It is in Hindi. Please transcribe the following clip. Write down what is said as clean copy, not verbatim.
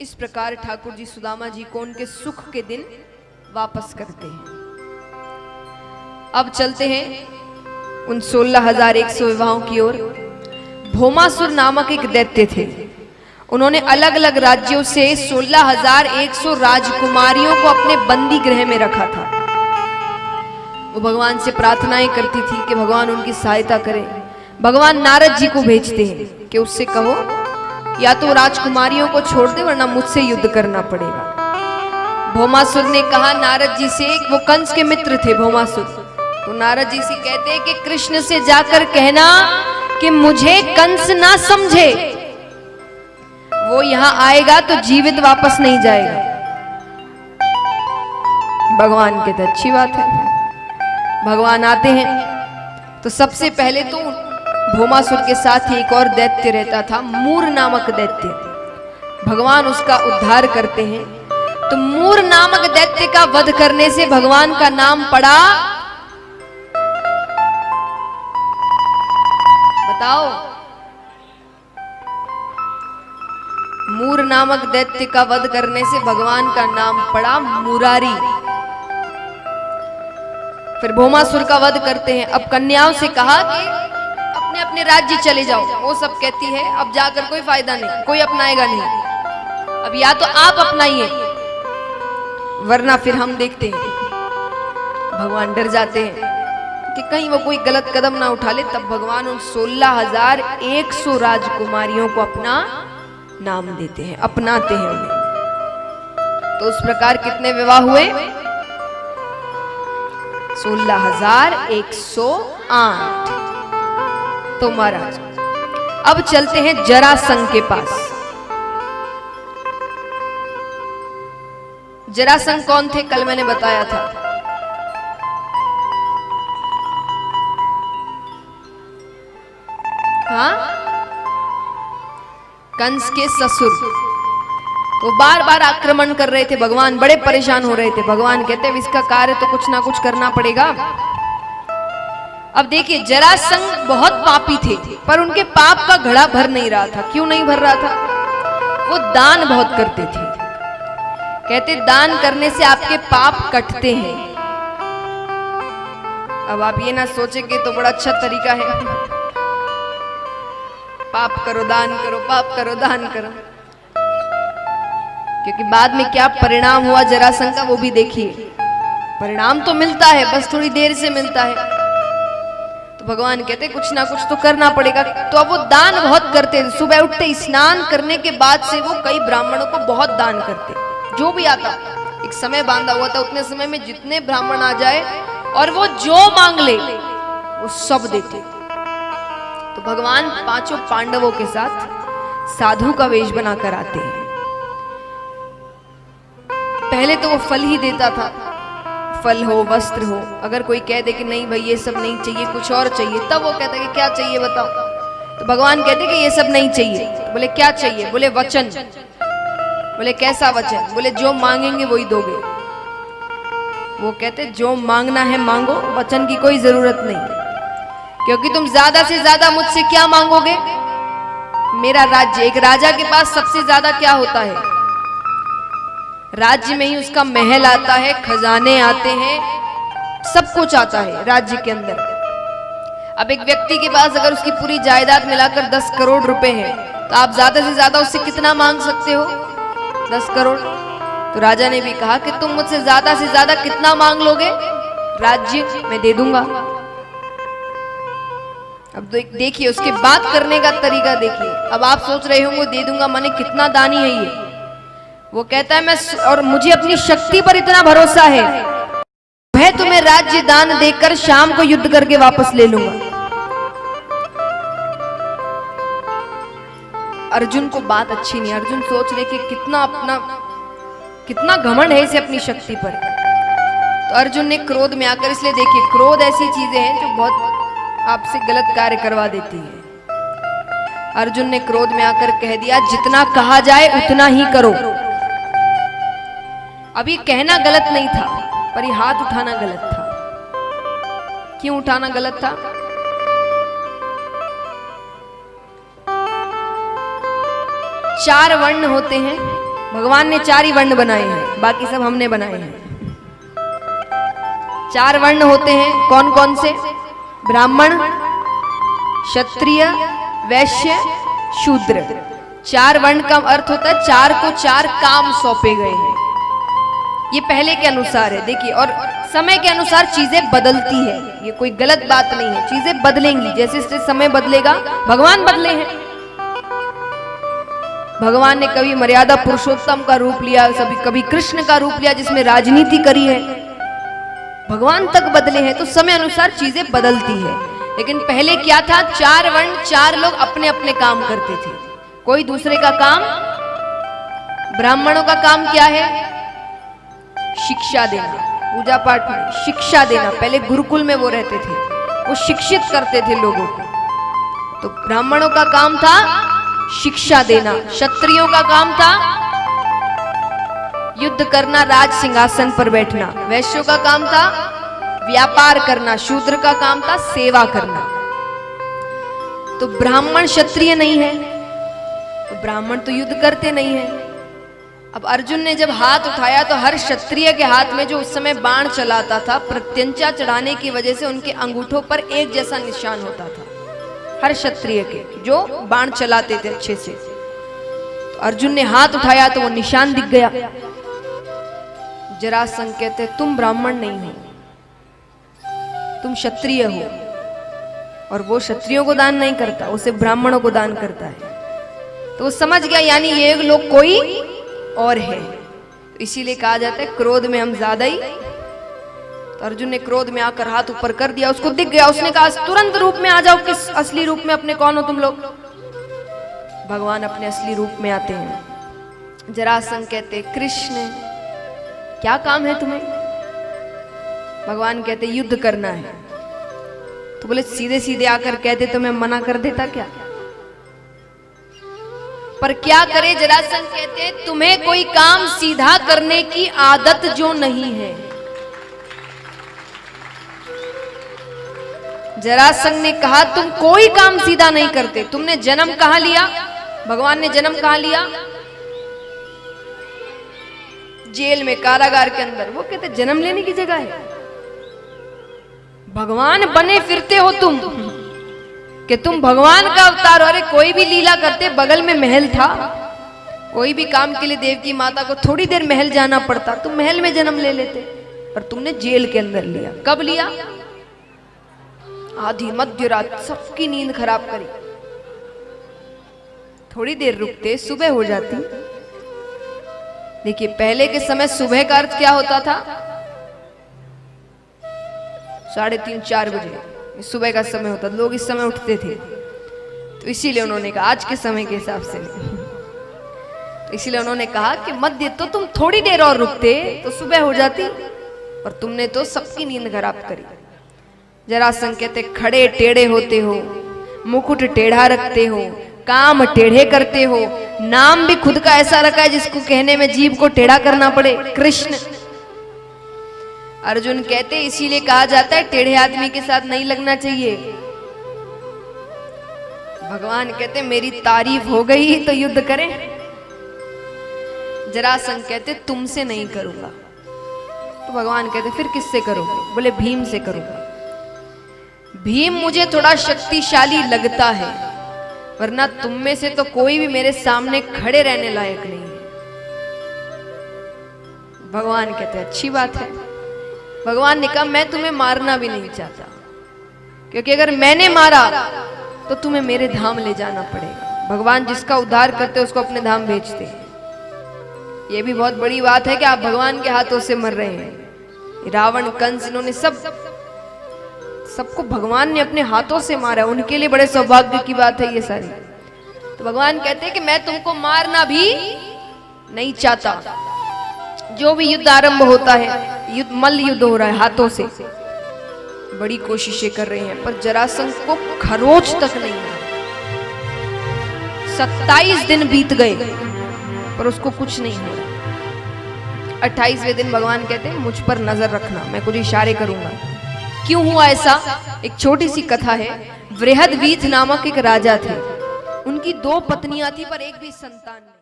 इस प्रकार ठाकुर जी सुदामा जी को उनके सुख के दिन वापस करते हैं। अब चलते हैं उन 16,100 विवाहों की ओर। भौमासुर नामक एक दैत्य थे। उन्होंने अलग अलग राज्यों से 16,100 राजकुमारियों को अपने बंदी गृह में रखा था। वो भगवान से प्रार्थनाएं करती थी कि भगवान उनकी सहायता करें। भगवान नारद जी को भेजते हैं कि उससे कहो या तो राजकुमारियों को छोड़ दे वरना मुझसे युद्ध करना पड़ेगा। भौमासुर ने कहा नारद जी से, वो कंस के मित्र थे भौमासुर, तो नारद जी से कहते हैं कि कृष्ण से जाकर कहना कि मुझे कंस ना समझे, वो यहां आएगा तो जीवित वापस नहीं जाएगा। भगवान कहते अच्छी बात है। भगवान आते हैं तो सबसे पहले तो भौमासुर के साथ ही एक और दैत्य रहता था, मूर नामक दैत्य। भगवान उसका उद्धार करते हैं। तो मूर नामक दैत्य का वध करने से भगवान का नाम पड़ा, बताओ, मूर नामक दैत्य का वध करने से भगवान का नाम पड़ा मुरारी। फिर भौमासुर का वध करते हैं। अब कन्याओं से कहा कि अपने अपने राज्य चले जाओ। वो सब कहती है अब जाकर कोई फायदा नहीं, कोई अपनाएगा नहीं, अब या तो आप अपनाइए वरना फिर हम देखते हैं। भगवान डर जाते हैं कि कहीं वो कोई गलत कदम ना उठा ले। तब भगवान उन 16,100 राजकुमारियों को अपना नाम देते हैं, अपनाते हैं उन्हें। तो उस प्रकार कितने विवाह हुए? 16,108। तो महाराज अब चलते हैं जरासंध के पास। जरासंध कौन थे? कल मैंने बताया था। हाँ, कंस के ससुर। तो बार बार आक्रमण कर रहे थे। भगवान बड़े परेशान हो रहे थे। भगवान कहते हैं इसका कार्य तो कुछ ना कुछ करना पड़ेगा। अब देखिए जरासंध बहुत पापी थे, पर उनके पाप का घड़ा भर नहीं रहा था। क्यों नहीं भर रहा था? वो दान बहुत करते थे। कहते दान करने से आपके पाप कटते हैं। अब आप ये ना सोचे कि तो बड़ा अच्छा तरीका है, पाप करो दान करो, पाप करो दान करो, क्योंकि बाद में क्या परिणाम हुआ जरासंध का वो भी देखिए। परिणाम तो मिलता है, बस थोड़ी देर से मिलता है। तो भगवान कहते कुछ ना कुछ तो करना पड़ेगा। तो अब वो दान बहुत करते थे। सुबह उठते स्नान करने के बाद से वो कई ब्राह्मणों को बहुत दान करते। जो भी आता, एक समय बांधा हुआ था, उतने समय में जितने ब्राह्मण आ जाए और वो जो मांग ले वो सब देते। तो भगवान 5 पांडवों के साथ साधु का वेश बनाकर आते हैं। पहले तो वो फल ही देता था, फल हो वस्त्र हो। अगर कोई कह दे कि नहीं भाई ये सब नहीं चाहिए, कुछ और चाहिए, तब वो कहता कि क्या चाहिए बताओ। तो भगवान कहते कि ये सब नहीं चाहिए। तो बोले क्या चाहिए? बोले वचन। बोले कैसा वचन? बोले जो मांगेंगे वही दोगे। वो कहते जो मांगना है मांगो, वचन की कोई जरूरत नहीं, क्योंकि तुम ज्यादा से ज्यादा मुझसे क्या मांगोगे? मेरा राज्य। एक राजा के पास सबसे ज्यादा क्या होता है? राज्य में ही उसका महल आता है, खजाने आते हैं, सब कुछ आता है राज्य के अंदर। अब एक व्यक्ति के पास अगर उसकी पूरी जायदाद मिलाकर 10 करोड़ रुपए है, तो आप ज्यादा से ज्यादा उससे कितना मांग सकते हो? 10 करोड़। तो राजा ने भी कहा कि तुम मुझसे ज्यादा से ज्यादा कितना मांग लोगे? राज्य मैं दे दूंगा। अब देखिए उसके बात करने का तरीका देखिए। अब आप सोच रहे होंगे दे दूंगा माने कितना दानी है ये। वो कहता है मैं, और मुझे अपनी शक्ति पर इतना भरोसा है, मैं तुम्हें राज्य दान देकर शाम को युद्ध करके वापस ले लूंगा। अर्जुन को बात अच्छी नहीं। अर्जुन सोच रहे कि कितना घमंड है इसे अपनी शक्ति पर। तो अर्जुन ने क्रोध में आकर, इसलिए देखिए क्रोध ऐसी चीजें हैं जो बहुत आपसे गलत कार्य करवा देती है। अर्जुन ने क्रोध में आकर कह दिया जितना कहा जाए उतना ही करो। अब ये कहना गलत नहीं था, पर ये हाथ उठाना गलत था। क्यों उठाना गलत था? 4 वर्ण होते हैं, भगवान ने 4 ही वर्ण बनाए हैं, बाकी सब हमने बनाए हैं। 4 वर्ण होते हैं, कौन कौन से? ब्राह्मण, क्षत्रिय, वैश्य, शूद्र। 4 वर्ण का अर्थ होता है 4 को 4 काम सौंपे गए हैं। ये पहले के अनुसार है, देखिए, और समय के अनुसार चीजें बदलती है, ये कोई गलत बात नहीं है, चीजें बदलेंगी, जैसे जैसे समय बदलेगा। भगवान बदले हैं, भगवान ने कभी मर्यादा पुरुषोत्तम का रूप लिया, कभी कृष्ण का रूप लिया जिसमें राजनीति करी है, भगवान तक बदले हैं। तो समय अनुसार चीजें बदलती है, लेकिन पहले क्या था? 4 वर्ण, 4 लोग अपने अपने काम करते थे, कोई दूसरे का काम। ब्राह्मणों का काम क्या है? शिक्षा देना, पूजा पाठ में शिक्षा देना। पहले गुरुकुल में वो रहते थे, वो शिक्षित करते थे लोगों को, तो ब्राह्मणों का काम था शिक्षा देना। क्षत्रियों का काम था युद्ध करना, राज सिंहासन पर बैठना। वैश्यों का काम था व्यापार करना। शूद्र का काम था सेवा करना। तो ब्राह्मण क्षत्रिय नहीं है, तो ब्राह्मण तो युद्ध करते नहीं है। अब अर्जुन ने जब हाथ उठाया तो हर क्षत्रिय के हाथ में जो उस समय बाण चलाता था, प्रत्यंचा चढ़ाने की वजह से उनके अंगूठों पर एक जैसा निशान होता था, हर क्षत्रिय के जो बाण चलाते थे अच्छे से। तो अर्जुन ने हाथ उठाया तो वो निशान दिख गया। जरासंध कहते तुम ब्राह्मण नहीं हो, तुम क्षत्रिय हो, और वो क्षत्रियों को दान नहीं करता, उसे ब्राह्मणों को दान करता है। तो वो समझ गया, यानी ये लोग कोई और है। तो इसीलिए कहा जाता है क्रोध में हम ज्यादा ही। तो अर्जुन ने क्रोध में आकर हाथ ऊपर कर दिया, उसको दिख गया, उसने कहा तुरंत रूप में आ जाओ। किस असली रूप में? अपने कौन हो तुम लोग? भगवान अपने असली रूप में आते हैं। जरासंध कहते कृष्ण क्या काम है तुम्हें? भगवान कहते युद्ध करना है। तो बोले सीधे सीधे आकर कहते तो मैं मना कर देता क्या? पर क्या करे? जरासंध कहते तुम्हें कोई काम सीधा करने की आदत जो नहीं है। जरासंध ने कहा तुम कोई काम सीधा नहीं करते। तुमने जन्म कहां लिया? भगवान ने जन्म कहां लिया? जेल में, कारागार के अंदर। वो कहते जन्म लेने की जगह है, भगवान बने फिरते हो तुम, कि तुम भगवान का अवतार हो। अरे कोई भी लीला करते, बगल में महल था, कोई भी काम के लिए देव की माता को थोड़ी देर महल जाना पड़ता, तुम महल में जन्म ले लेते, पर तुमने जेल के अंदर लिया। कब लिया? आधी मध्य रात, सबकी नींद खराब करी। थोड़ी देर रुकते, सुबह हो जाती। देखिए पहले के समय सुबह का अर्थ क्या होता था? 3:30 4 बजे सुबह का समय होता, लोग इस समय उठते थे। तो इसीलिए उन्होंने कहा, आज के समय के हिसाब से तो इसीलिए उन्होंने कहा कि मध्य, तो तुम थोड़ी देर और रुकते तो सुबह हो जाती, और तुमने तो सबकी नींद खराब करी। जरासंध कहते खड़े टेढ़े होते हो, मुकुट टेढ़ा रखते हो, काम टेढ़े करते हो, नाम भी खुद का ऐसा रखा है जिसको कहने में जीभ को टेढ़ा करना पड़े, कृष्ण। अर्जुन कहते इसीलिए कहा जाता है टेढ़े आदमी के साथ नहीं लगना चाहिए। भगवान कहते मेरी तारीफ हो गई तो युद्ध करें। जरासंध कहते तुमसे नहीं करूंगा। तो भगवान कहते फिर किससे करोगे? बोले भीम से करूंगा। भीम मुझे थोड़ा शक्तिशाली लगता है, वरना तुम में से तो कोई भी मेरे सामने खड़े रहने लायक नहीं है। भगवान कहते अच्छी बात है। भगवान ने कहा मैं तुम्हें मारना भी नहीं चाहता, क्योंकि अगर मैंने मारा तो तुम्हें मेरे धाम ले जाना पड़ेगा। भगवान जिसका उद्धार करते उसको अपने धाम भेजते हैं। ये भी बहुत बड़ी बात है कि आप भगवान के हाथों से मर रहे हैं। रावण, कंस, इन्होंने सबको भगवान ने अपने हाथों से मारा। उनके लिए बड़े सौभाग्य की बात है ये सारी। तो भगवान कहते हैं कि मैं तुमको मारना भी नहीं चाहता। जो भी युद्ध आरंभ होता है, युद्ध मल्ल युद्ध हो रहा है हाथों से, बड़ी कोशिशें कर रहे हैं, पर जरासंध को खरोच तक नहीं है। 27 दिन बीत गए पर उसको कुछ नहीं हो रहा। 28वें दिन भगवान कहते हैं मुझ पर नजर रखना, मैं कुछ इशारे करूंगा। क्यों हुआ ऐसा? एक छोटी सी कथा है। बृहदवीथ नामक एक राजा थे, उनकी 2 पत्नियां थी पर एक भी संतान नहीं।